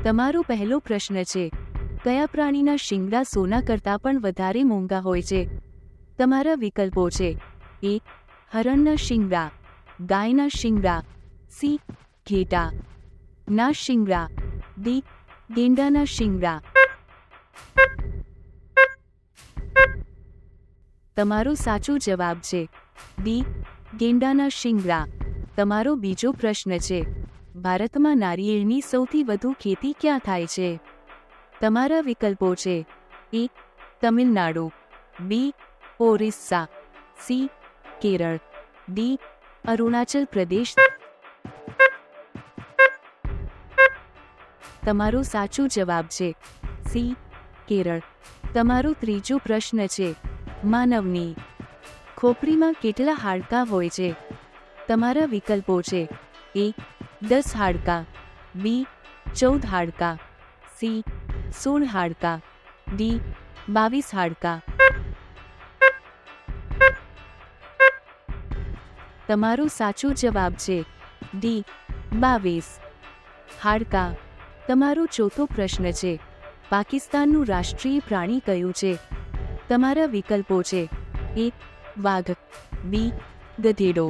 તમારો પહેલો પ્રશ્ન છે, કયા પ્રાણીના શિંગડા સોના કરતાં પણ વધારે મોંઘા હોય છે? તમારા વિકલ્પો છે: એ. હરણના શિંગડા, ગાયના શિંગડા, સી. ઘેટા ના શિંગડા, ડી. ગેંડાના શિંગડા. તમારો સાચો જવાબ છે ડી. ગેંડાના શિંગડા. તમારો બીજો પ્રશ્ન છે, ભારતમાં નારિયેળની સૌથી વધુ ખેતી ક્યાં થાય છે? તમારા વિકલ્પો છે: એ. તમિલનાડુ, બી. ઓરિસ્સા, સી. કેરળ, ડી. અરુણાચલ પ્રદેશ. તમારો સાચો જવાબ છે સી. કેરળ. તમારો ત્રીજો પ્રશ્ન છે, માનવની ખોપરીમાં કેટલા હાડકાં હોય છે? તમારા વિકલ્પો છે: એ. 10 હાડકાં, બી. 14 હાડકાં, સી. 16 હાડકાં, ડી. 22 હાડકાં. તમારો સાચો જવાબ છે ડી. 22 હાડકાં. તમારો ચોથો પ્રશ્ન છે, પાકિસ્તાનનું રાષ્ટ્રીય પ્રાણી કયું છે? તમારા વિકલ્પો છે: એ. વાઘ, બી. ગધેડો,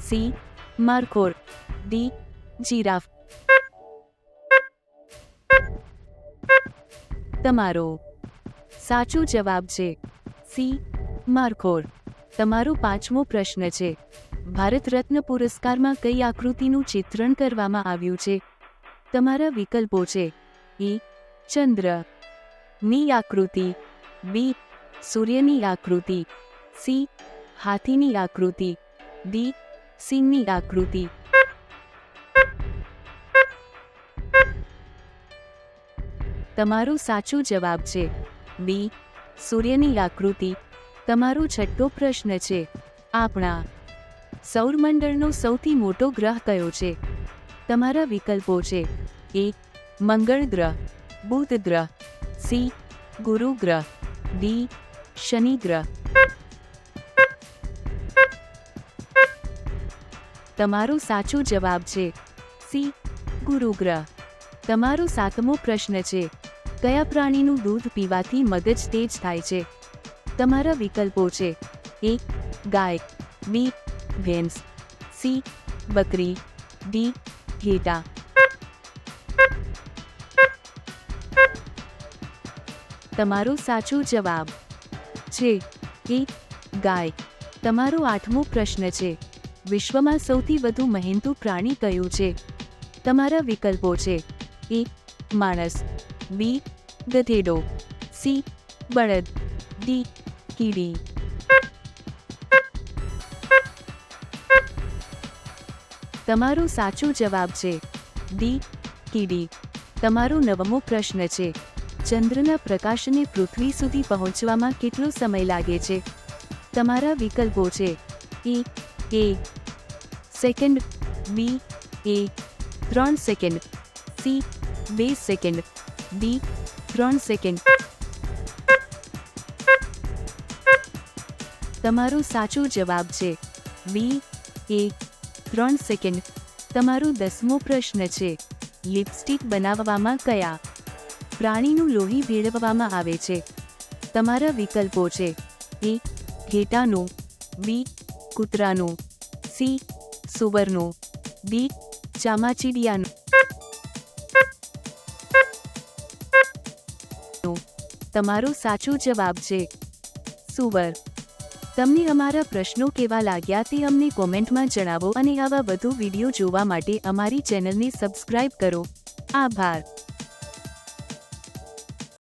સી. મારખોર, ડી. જીરાફ. તમારો સાચો જવાબ છે સી. મારખોર. તમારો પાંચમો પ્રશ્ન છે, ભારત રત્ન પુરસ્કારમાં કઈ આકૃતિનું ચિત્રણ કરવામાં આવ્યું છે? તમારા વિકલ્પો છે: એ. ચંદ્ર ની આકૃતિ, બી. સૂર્યની આકૃતિ, સી. હાથીની આકૃતિ, ડી. સિંહની આકૃતિ. તમારો સાચો જવાબ છે બી. સૂર્યની આકૃતિ. તમારો છઠ્ઠો પ્રશ્ન છે, આપણા સૌરમંડળનો સૌથી મોટો ગ્રહ કયો છે? તમારા વિકલ્પો છે: એ. મંગળ ગ્રહ, બુધ ગ્રહ, સી. ગુરુ ગ્રહ, ડી. શનિ ગ્રહ. તમારો સાચો જવાબ છે સી. ગુરુ ગ્રહ. તમારો સાતમો પ્રશ્ન છે, કયા પ્રાણીનું દૂધ પીવાથી મગજ તેજ થાય છે? તમારા વિકલ્પો છે: એ. ગાય, બી. ભેંસ, સી. બકરી, ડી. ઘેટા. તમારો સાચો જવાબ છે એ. ગાય. તમારો આઠમો પ્રશ્ન છે, વિશ્વમાં સૌથી વધુ મહેનતુ પ્રાણી કયું છે? તમારા વિકલ્પો છે: એ. માણસ, બી. ગધેડો, સી. બળદ, ડી. કીડી. તમારો સાચો જવાબ છે ડી. કીડી. તમારો નવમો પ્રશ્ન છે, ચંદ્રના પ્રકાશને પૃથ્વી સુધી પહોંચવામાં કેટલો સમય લાગે છે? તમારા વિકલ્પો છે: એ. 1 સેકન્ડ, બી. 3 second, C. 2 second, D. 3 second. તમારો સાચો જવાબ છે બી. 3 સેકન્ડ. તમારો 10મો પ્રશ્ન છે, લિપસ્ટિક બનાવવામાં કયા પ્રાણીનું લોહી ભેળવવામાં આવે છે? તમારા વિકલ્પો છે: એ. ઘેટાનું, બી. કૂતરાનું, સી. સુવરનું, ડી. ચામાચીડિયાનું. તમારો સાચો જવાબ છે સુવર. તમને અમારા પ્રશ્નો કેવા લાગ્યા તે અમને કોમેન્ટમાં જણાવો અને આવા વધુ વિડીયો જોવા માટે અમારી ચેનલને સબસ્ક્રાઇબ કરો. આભાર.